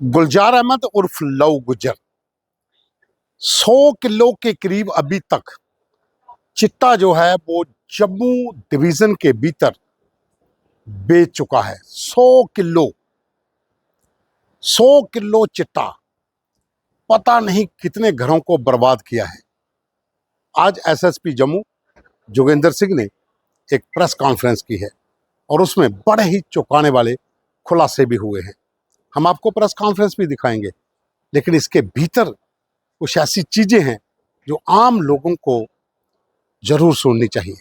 गुलजार अहमद उर्फ लव गुजर 100 किलो के करीब अभी तक चिट्टा जो है वो जम्मू डिवीजन के भीतर बेच चुका है। 100 किलो चिट्टा पता नहीं कितने घरों को बर्बाद किया है। आज एसएसपी जम्मू जोगेंद्र सिंह ने एक प्रेस कॉन्फ्रेंस की है और उसमें बड़े ही चौंकाने वाले खुलासे भी हुए हैं। हम आपको प्रेस कॉन्फ्रेंस भी दिखाएंगे, लेकिन इसके भीतर कुछ ऐसी चीजें हैं जो आम लोगों को जरूर सुननी चाहिए।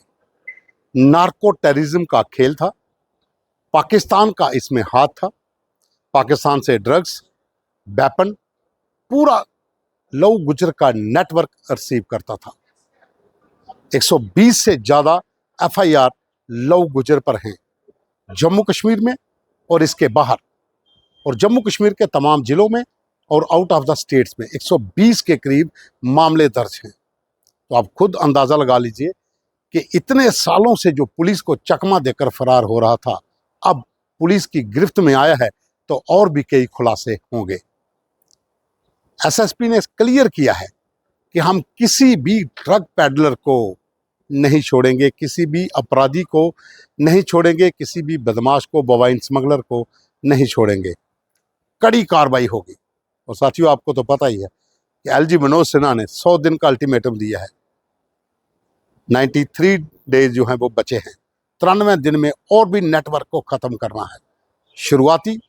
नार्को टेररिज्म का खेल था, पाकिस्तान का इसमें हाथ था। पाकिस्तान से ड्रग्स, वेपन, पूरा लव गुजर का नेटवर्क रिसीव करता था। 120 से ज्यादा एफआईआर लव गुजर पर हैं जम्मू कश्मीर में और इसके बाहर, और जम्मू कश्मीर के तमाम जिलों में और आउट ऑफ द स्टेट्स में 120 के करीब मामले दर्ज हैं। तो आप खुद अंदाजा लगा लीजिए कि इतने सालों से जो पुलिस को चकमा देकर फरार हो रहा था, अब पुलिस की गिरफ्त में आया है तो और भी कई खुलासे होंगे। एसएसपी ने क्लियर किया है कि हम किसी भी ड्रग पैडलर को नहीं छोड़ेंगे, किसी भी अपराधी को नहीं छोड़ेंगे, किसी भी बदमाश को, बवाइन स्मगलर को नहीं छोड़ेंगे। कड़ी कार्रवाई होगी। और साथियों, आपको तो पता ही है कि एलजी मनोज सिन्हा ने 100 दिन का अल्टीमेटम दिया है। 93 डेज जो हैं वो बचे हैं। 93 दिन में और भी नेटवर्क को खत्म करना है। शुरुआती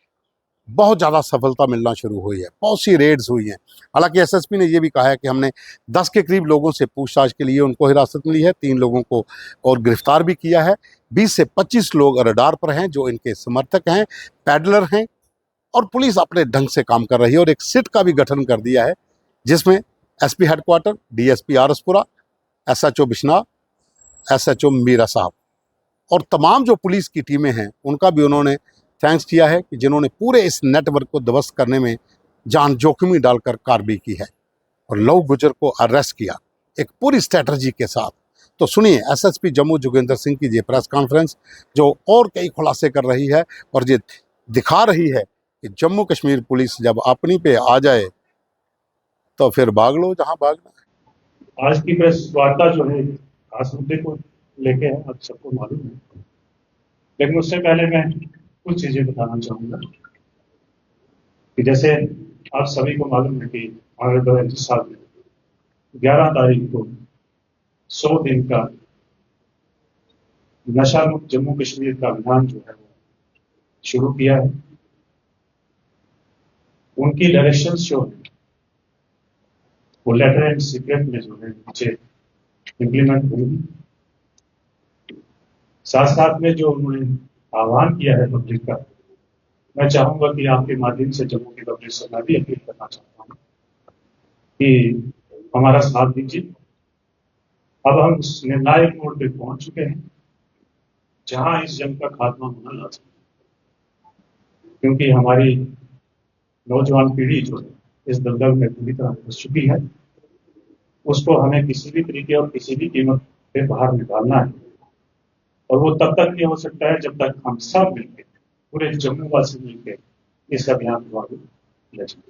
बहुत ज़्यादा सफलता मिलना शुरू हुई है, बहुत सी रेड्स हुई हैं। हालांकि एसएसपी ने यह भी कहा है कि हमने 10 के करीब लोगों से पूछताछ के लिए उनको हिरासत मिली है, 3 लोगों को और गिरफ्तार भी किया है। 20 से 25 लोग रडार पर हैं जो इनके समर्थक हैं, पैडलर हैं, और पुलिस अपने ढंग से काम कर रही है। और एक सिट का भी गठन कर दिया है जिसमें SP headquarters, DSP RS Pura, SHO Bishnah, SHO Miran Sahib और तमाम जो पुलिस की टीमें हैं उनका भी उन्होंने थैंक्स किया है कि जिन्होंने पूरे इस नेटवर्क को ध्वस्त करने में जान जोखिम में डालकर कार्रवाई की है और लव गुजर को अरेस्ट किया एक पूरी स्ट्रेटजी के साथ। तो सुनिए एसएसपी जम्मू जोगेंद्र सिंह की ये प्रेस कॉन्फ्रेंस जो और कई खुलासे कर रही है और ये दिखा रही है कि जम्मू कश्मीर पुलिस जब अपनी पे आ जाए तो फिर भाग लो जहां भागना है। आज की प्रेस वार्ता जो है खास मुद्दे को लेके है, आप सबको मालूम है, लेकिन उससे पहले मैं कुछ चीजें बताना चाहूंगा कि जैसे आप सभी को मालूम है कि हमारे 2021 साल में 11 तारीख को 100 दिन का नशा मुक्त जम्मू कश्मीर का अभियान जो है वो शुरू किया है। उनकी डायरेक्शन जो है वो लेटर एंड सीक्रेट में जो है नीचे इम्प्लीमेंट हुई। साथ साथ में जो उन्होंने आह्वान किया है पब्लिक का, मैं चाहूंगा कि आपके माध्यम से जम्मू की पब्लिक से मैं भी अपील करना चाहता हूँ कि हमारा साथ दीजिए। अब हम उस निर्णायक मोड़ पे पहुंच चुके हैं जहां इस जंग का खात्मा होना लाजमी है, क्योंकि हमारी नौजवान पीढ़ी जो है इस दलदल में पूरी तरह फंस चुकी है। उसको हमें किसी भी तरीके और किसी भी कीमत पे बाहर निकालना है, और वो तब तक नहीं हो सकता है जब तक हम सब मिलकर, पूरे जम्मू वासी मिलकर इस अभियान को आगे ले जाए।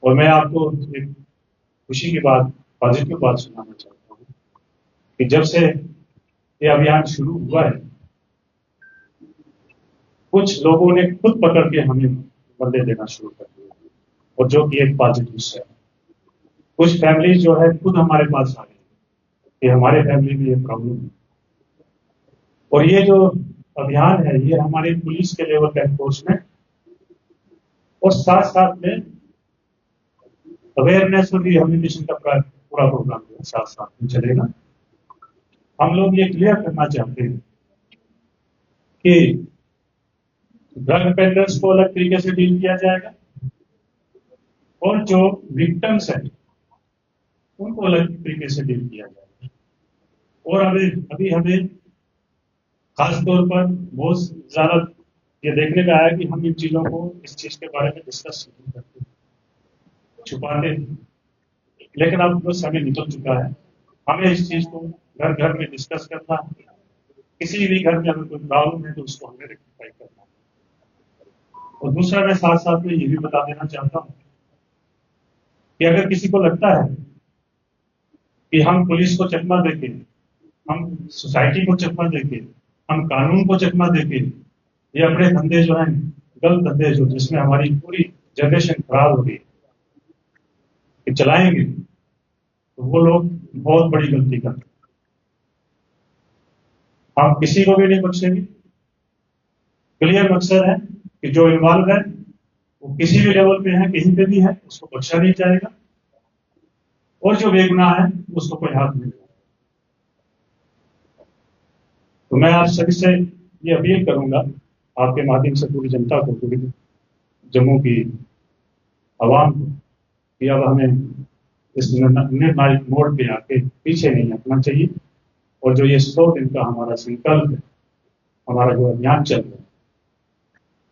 और मैं आपको एक खुशी की बात, पॉजिटिव बात सुनाना चाहता हूँ कि जब से ये अभियान शुरू हुआ है, कुछ लोगों ने खुद पकड़ के हमें बंदे देना शुरू कर दिया, और जो कि एक पॉजिटिव है। कुछ फैमिली जो है खुद हमारे पास आ गई कि हमारे फैमिली में ये प्रॉब्लम है। और ये जो अभियान है ये हमारी पुलिस के लेवल का एनफोर्समेंट और साथ साथ में अवेयरनेस और रिहेबिलिटेशन का पूरा प्रोग्राम जो है साथ साथ में चलेगा। हम लोग ये क्लियर करना चाहते हैं कि ड्रग पेडलर्स को अलग तरीके से डील किया जाएगा और जो विक्टिम्स हैं उनको अलग तरीके से डील किया जाएगा। और अभी हमें खास तौर पर बहुत ज्यादा ये देखने में आया कि हम इन चीजों को, इस चीज के बारे में डिस्कस नहीं करते, छुपाते हैं, लेकिन अब वो समय निकल चुका है। हमें इस चीज को घर घर में डिस्कस करना है। किसी भी घर में अगर कोई प्रॉब्लम है तो उसको हमें रेक्टिफाई करना है। और दूसरा मैं साथ साथ में ये भी बता देना चाहता हूँ कि अगर किसी को लगता है कि हम पुलिस को चकमा देके, हम सोसाइटी को चकमा देके, हम कानून को चकमा देके ये अपने धंधे जो हैं, गलत धंधे जो जिसमें हमारी पूरी जनरेशन खराब हो गई, कि चलाएंगे, तो वो लोग बहुत बड़ी गलती करते हैं। हम किसी को भी नहीं बख्शेंगे। क्लियर मकसद है कि जो इन्वॉल्व है वो किसी भी लेवल पे है, कहीं पे भी है, उसको बख्शा नहीं जाएगा, और जो बेगुनाह है उसको कोई हाथ नहीं लगाएगा। तो मैं आप सभी से ये अपील करूंगा, आपके माध्यम से पूरी जनता को, पूरी जम्मू की आवाम को, कि अब हमें इस निर्णायक मोड़ पे आके पीछे नहीं हटना चाहिए, और जो ये 100 दिन का हमारा संकल्प है, हमारा जो अभियान चल रहा है,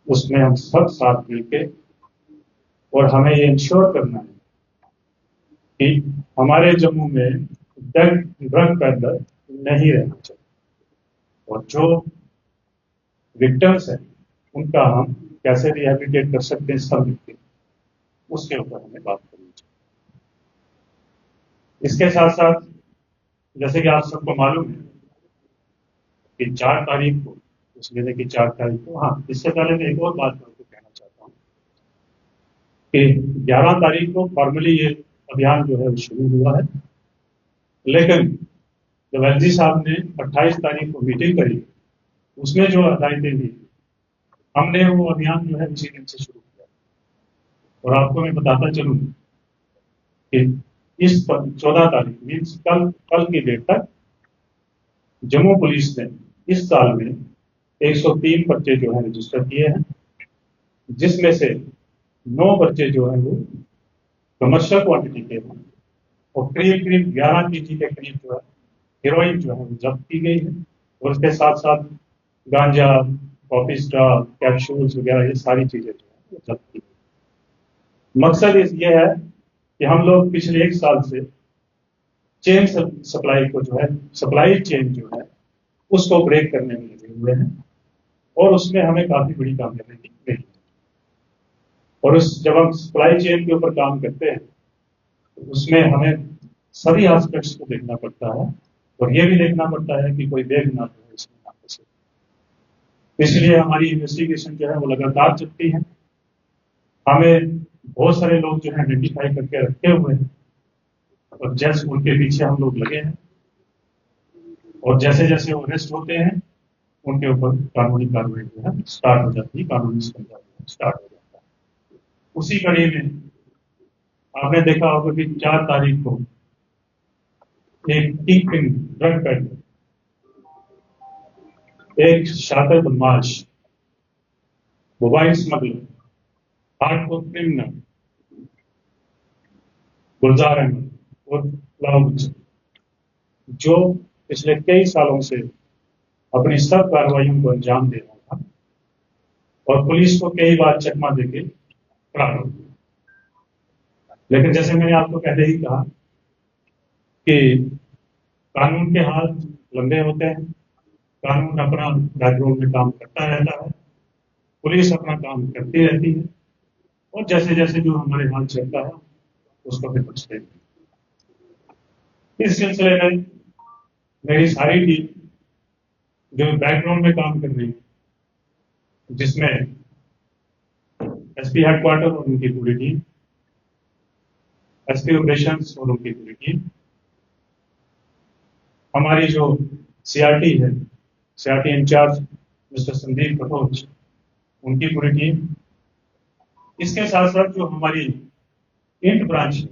उसमें हम सब साथ मिलके, और हमें ये इंश्योर करना है कि हमारे जम्मू में ड्रग पैडलर नहीं रहना चाहिए, और जो विक्टिम्स हैं उनका हम कैसे रिहेबिलिटेट कर सकते हैं सब मिलकर, उसके ऊपर हमें बात करनी चाहिए। इसके साथ साथ जैसे कि आप सबको मालूम है कि 4 तारीख को, इस महीने की 4 तारीख को, हाँ, इससे पहले मैं एक और बात आपको कहना चाहता हूँ कि 11 तारीख को फॉर्मली ये अभियान जो है वो शुरू हुआ है, लेकिन जब एलजी साहब ने 28 तारीख को मीटिंग करी, उसमें जो हदायतें दी, हमने वो अभियान जो है उसी दिन से शुरू किया। और आपको मैं बताता चलूं कि इस 14 तारीख मीन्स कल की डेट तक जम्मू पुलिस ने इस साल में 103 पर्चे जो है रजिस्टर किए हैं, जिसमें से 9 पर्चे जो है वो कमर्शियल क्वांटिटी के हैं, और करीब करीब 11 केजी के करीब जो है हेरोइन जो है वो जब्त की गई है, और इसके साथ साथ गांजा, कॉफी स्टार, कैप्सूल्स वगैरह ये सारी चीजें जो है वो जब्त की गई। मकसद ये है कि हम लोग पिछले 1 साल से चेन सप्लाई को जो है, सप्लाई चेन जो है उसको ब्रेक करने में लगे हुए हैं, और उसमें हमें काफी बड़ी कामयाबी मिली। और उस जब हम सप्लाई चेन के ऊपर काम करते हैं तो उसमें हमें सभी एस्पेक्ट्स को देखना पड़ता है, और ये भी देखना पड़ता है कि कोई बेगुनाह जो है इसमें ना फंसे। इसलिए हमारी इन्वेस्टिगेशन जो है वो लगातार चलती है। हमें बहुत सारे लोग जो है आइडेंटिफाई करके रखे हुए हैं, और जैसे उनके पीछे हम लोग लगे हैं, और जैसे जैसे वो अरेस्ट होते हैं उनके ऊपर कानूनी कार्रवाई जो है स्टार्ट हो जाती है, कानूनी संज्ञान स्टार्ट हो जाता है। उसी कड़ी में आपने देखा होगा कि 4 तारीख को एक किंग पिन ड्रग पेडलर, एक शातिर बदमाश, मोबाइल स्मगलर, हार्डकोर क्रिमिनल गुलजार अहमद और लाहौर, जो पिछले कई सालों से अपनी सब कार्रवाइयों को अंजाम दे रहा था, और पुलिस को कई बार चकमा देके फरार हो गया। लेकिन जैसे मैंने आपको पहले ही कहा कि कानून के हाथ लंबे होते हैं, कानून अपना बैकग्राउंड में काम करता रहता है, पुलिस अपना काम करती रहती है, और जैसे जैसे जो हमारे हाथ चलता है उसको फिर बचते हैं। इस सिलसिले में मेरी सारी टीम जो बैकग्राउंड में काम कर रही है, जिसमें एसपी हेडक्वार्टर और उनकी पूरी टीम, एसपी ऑपरेशंस और उनकी पूरी टीम, हमारी जो सीआरटी है, CRT incharge mister Sandeep Katoch, उनकी पूरी टीम, इसके साथ साथ जो हमारी इंट ब्रांच है,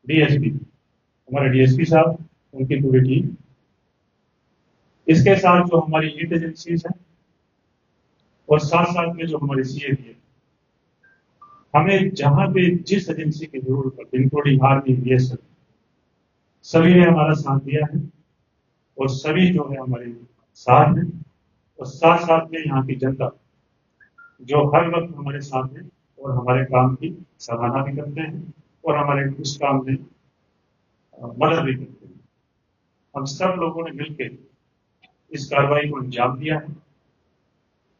डीएसपी, हमारे डीएसपी साहब, उनकी पूरी टीम, इसके साथ जो हमारी इंट एजेंसीज है, और साथ साथ में जो हमारी सीएबी है, हमें जहां पे जिस एजेंसी की जरूरत पड़ती है, इंक्लूडिंग आर्मी, बीएसएफ, सभी ने हमारा साथ दिया है, और सभी जो है हमारे साथ है, और साथ साथ में यहाँ की जनता जो हर वक्त हमारे साथ है, और हमारे काम की सराहना भी करते हैं, और हमारे उस काम में मदद भी करते हैं। हम सब लोगों ने मिलकर इस कार्रवाई को अंजाम दिया है,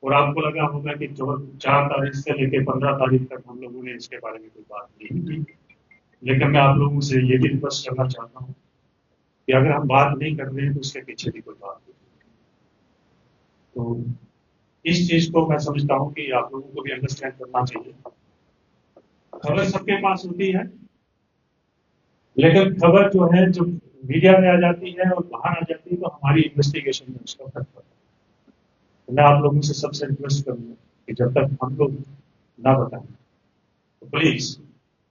और आपको लगा होगा कि 4 तारीख से लेकर 15 तारीख तक हम लोगों ने इसके बारे में कोई बात नहीं की। लेकिन मैं आप लोगों से ये भी रिक्वेस्ट करना चाहता हूँ कि अगर हम बात नहीं कर रहे हैं तो उसके पीछे भी कोई बात नहीं। तो इस चीज को मैं समझता हूँ कि आप लोगों को भी अंडरस्टैंड करना चाहिए। खबर सबके पास होती है, लेकिन खबर जो है जो मीडिया में आ जाती है और बाहर आ जाती है तो हमारी इन्वेस्टिगेशन में उसका फर्क पड़ता है। तो मैं आप लोगों से सबसे रिक्वेस्ट करूंगा कि जब तक हम लोग ना बताएं तो प्लीज,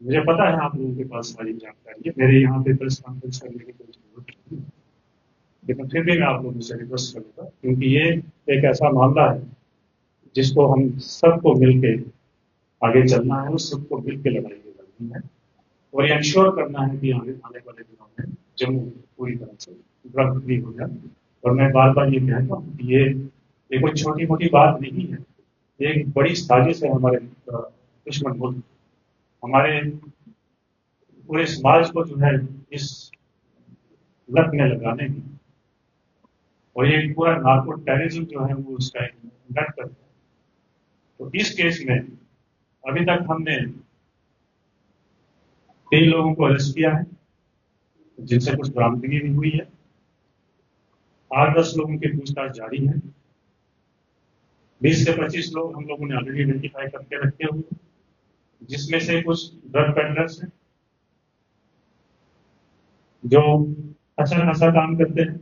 मुझे पता है आप लोगों के पास सारी जानकारी है, मेरे यहाँ पे प्रेस कॉन्फ्रेंस करने की कोई जरूरत नहीं है, लेकिन फिर भी मैं आप लोगों से रिक्वेस्ट करूंगा क्योंकि ये एक ऐसा मामला है जिसको हम सबको मिलके आगे चलना है और सबको मिलकर लड़ाई लड़नी है और ये इंश्योर करना है कि आने वाले दिनों में जम्मू पूरी तरह से ड्रग फ्री हो जाए। और मैं बार बार ये कहता हूँ कि ये कोई छोटी मोटी बात नहीं है, ये एक बड़ी साजिश है हमारे दुश्मन मुल्क, हमारे पूरे समाज को जो है इस लत में लगाने की, और ये पूरा नार्को टेररिज्म जो है वो उसका एक नट करता है। तो इस केस में अभी तक हमने 3 लोगों को अरेस्ट किया है जिनसे कुछ बरामदगी भी हुई है। 8-10 लोगों की पूछताछ जारी है। 20 से 25 लोग हम लोगों ने ऑलरेडी आइडेंटिफाई करके रखे हुए हैं, जिसमें से कुछ ड्रग पेडलर्स हैं जो अच्छा खासा काम करते हैं,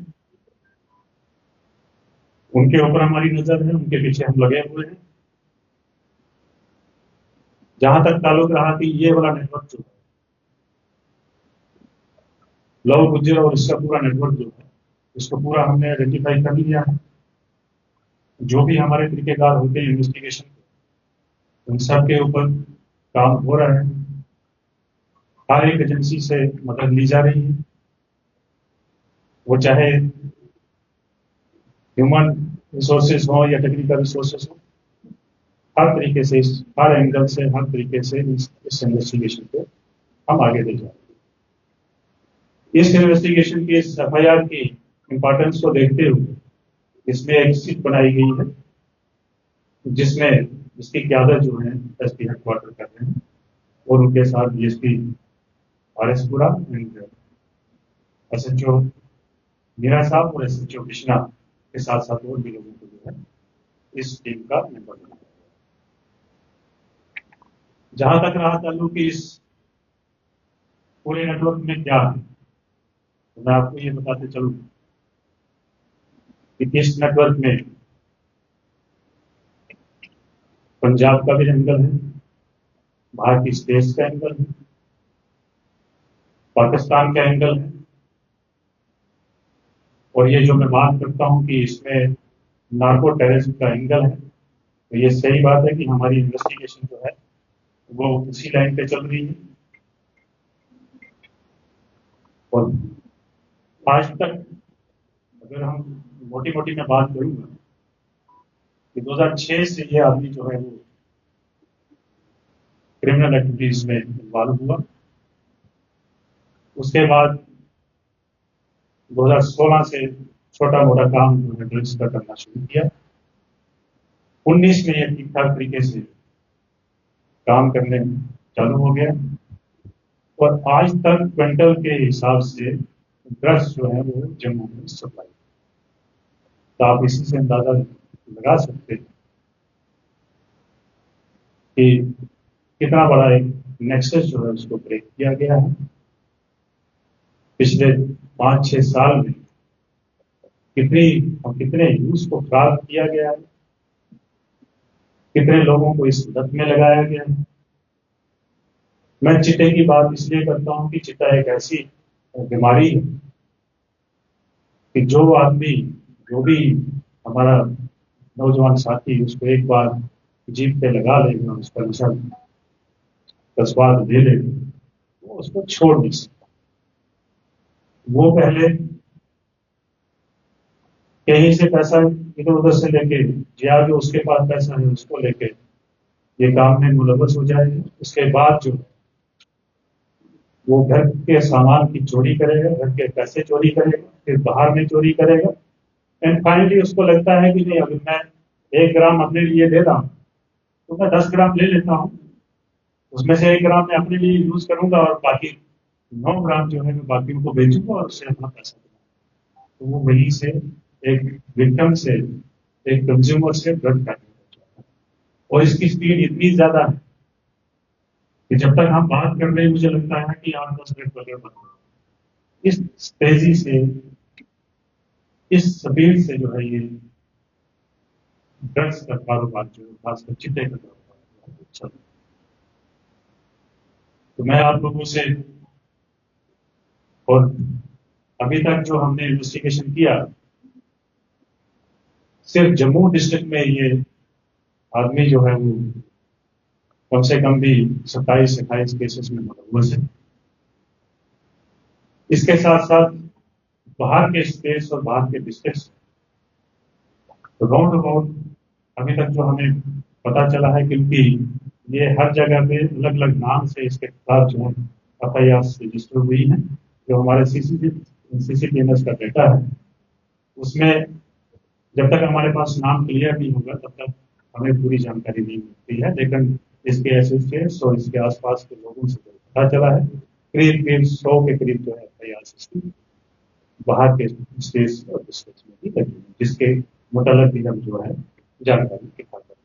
उनके ऊपर हमारी नजर है, उनके पीछे हम लगे हुए हैं। जहां तक ताल्लुक रहा कि ये वाला नेटवर्क जो है लव गुज्जर और इसका पूरा नेटवर्क जो है इसको पूरा हमने आइडेंटिफाई कर लिया है। जो भी हमारे तरीकेकार होते हैं इन्वेस्टिगेशन, उन सब के ऊपर काम हो रहा है। हर एक एजेंसी से मदद ली जा रही है, वो चाहे ह्यूमन रिसोर्सेज हो या टेक्निकल रिसोर्सेज हो, हर तरीके से हर एंगल से हर तरीके से इस इन्वेस्टिगेशन को हम आगे ले जाएंगे। इस इन्वेस्टिगेशन की इस एफआईआर की इंपॉर्टेंस को देखते हुए इसमें एक सीट बनाई गई है जिसमें इसकी क्यादत जो है एसपी हेडक्वार्टर कर रहे हैं और उनके साथ DSP RS Pura and SHO Miran Sahib और एसएचओ कृष्णा के साथ साथ और भी लोगों को जो है इस टीम का मेंबर बनाया। जहां तक रहा ताल्लुक कि इस पूरे नेटवर्क में क्या है, तो मैं आपको ये बताते चलूं कि इस नेटवर्क में पंजाब का भी एंगल है, बाहर की स्टेट्स का एंगल है, पाकिस्तान का एंगल है, और ये जो मैं बात करता हूं कि इसमें नार्को टेररिज्म का एंगल है, तो ये सही बात है कि हमारी इन्वेस्टिगेशन जो है वो उसी लाइन पे चल रही है। और आज तक अगर हम मोटी मोटी में बात करूंगा कि 2006 से ये आदमी जो है वो क्रिमिनल एक्टिविटीज में इन्वॉल्व हुआ। उसके बाद 2016 से छोटा मोटा काम जो है ड्रग्स का करना शुरू किया। 19 में ये ठीक ठाक तरीके से काम करने चालू हो गया और आज तक क्विंटल के हिसाब से ड्रग्स जो है वो जम्मू में सप्लाई। तो आप इसी से अंदाजा लगा सकते हैं कि कितना बड़ा एक नेक्सस जो है उसको ब्रेक किया गया है। पिछले 5-6 साल में कितने यूथ को खराब किया गया है, कितने लोगों को इस लत में लगाया गया है। मैं चिट्टे की बात इसलिए करता हूं कि चिट्टा एक ऐसी बीमारी है कि जो आदमी जो भी हमारा नौजवान साथी उसको एक बार जीभ पे लगा लेगा, उसका नशा का स्वाद ले लेगा, वो उसको छोड़ नहीं सकता। वो पहले कहीं से पैसा इधर उधर से लेके या जो उसके पास पैसा है उसको लेके ये काम में मुलव्वस हो जाएगा। उसके बाद जो वो घर के सामान की चोरी करेगा, घर के पैसे चोरी करेगा, फिर बाहर में चोरी करेगा एंड फाइनली उसको लगता है कि नहीं, अगर मैं 1 ग्राम अपने लिए ले रहा हूँ तो मैं 10 ग्राम ले लेता हूँ, उसमें से 1 ग्राम मैं अपने लिए यूज करूंगा और बाकी 9 ग्राम जो है मैं बाकियों को बेचूंगा और उससे अपना पैसा कमाऊंगा। तो वो वहीं से एक विक्टिम से, एक कंज्यूमर से ड्रग ट्रैफिक है। और इसकी स्पीड इतनी ज्यादा है कि जब तक हम बात कर रहे हैं मुझे लगता है कि 8-10 मिनट पहले बंद हो गया। इस तेजी से, इस स्पीड से जो है ये ड्रग्स का कारोबार जो है, खासकर चिट्टे का कारोबार जो है, चल रहा है। तो मैं आप लोगों से, और अभी तक जो हमने इन्वेस्टिगेशन किया, सिर्फ जम्मू डिस्ट्रिक्ट में ये आदमी जो है वो कम से कम भी 27-28 केसेस में मुलव्वस है। इसके साथ साथ बाहर के स्टेट्स और बाहर के डिस्ट्रिक्ट्स राउंड अबाउट अभी तक जो हमें पता चला है, क्योंकि ये हर जगह पे अलग अलग नाम से इसके खिलाफ जो है FIR रजिस्टर हुई है। जो हमारे CCTVs का डेटा है उसमें जब तक हमारे पास नाम क्लियर नहीं होगा तब तक हमें पूरी जानकारी नहीं मिलती है, लेकिन इसके एसोसिएट्स और इसके आसपास के लोगों से जो पता चला है, करीब करीब 100 के करीब जो है FIR बाहर के स्टेट्स और डिस्ट्रिक्ट्स में भी लगी है, जिसके मुतालिक भी हम जो है जानकारी इकट्ठा करें।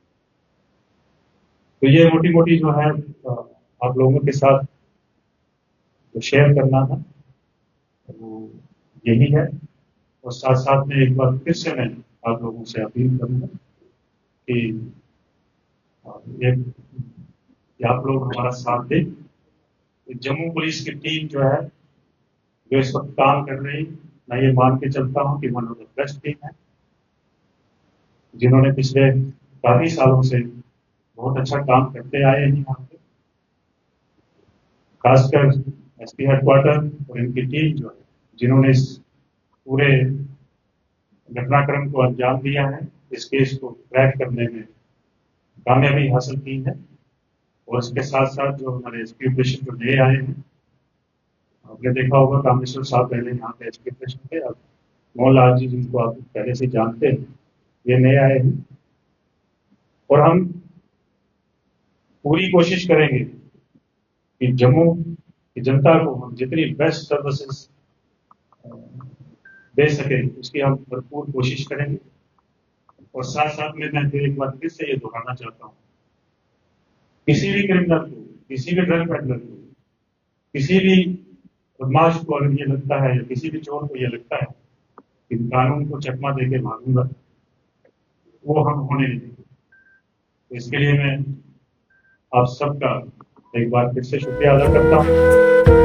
तो ये मोटी मोटी जो है आप लोगों के साथ जो शेयर करना था वो यही है। और साथ साथ में एक बार फिर से मैं आप लोगों से अपील करूंगा कि एक कि आप लोग हमारा साथ दें। जम्मू पुलिस की टीम जो है, जो इस वक्त काम कर रही, मैं ये मान के चलता हूँ कि one of the best team है, जिन्होंने पिछले काफी सालों से बहुत अच्छा काम करते आए हैं यहाँ पे। खासकर SP हेडक्वार्टर और इनकी टीम जो है, जिन्होंने इस पूरे घटनाक्रम को अंजाम दिया है, इस केस को क्रैक करने में कामयाबी हासिल की है। और इसके साथ साथ जो हमारे SP ऑपरेशन जो नए आए हैं, आपने देखा होगा कामेश्वर साहब पहले यहाँ पे SP ऑपरेशन थे, अब मोहनलाल जी जिनको आप पहले से जानते हैं, ये नए आए हैं। और हम पूरी कोशिश करेंगे कि जम्मू की जनता को हम जितनी बेस्ट सर्विसेज दे सके उसकी हम भरपूर कोशिश करेंगे। और साथ साथ में मैं फिर एक बार फिर से ये दोहराना चाहता हूँ, किसी भी क्रिमिनल को, किसी भी ड्रग पेडलर को, किसी भी बदमाश को अगर ये लगता है या किसी भी चोर को ये लगता है कि कानून को चकमा देके भागूंगा, वो हम होने नहीं देंगे। तो इसके लिए मैं आप सबका एक बार फिर से शुक्रिया अदा करता हूँ।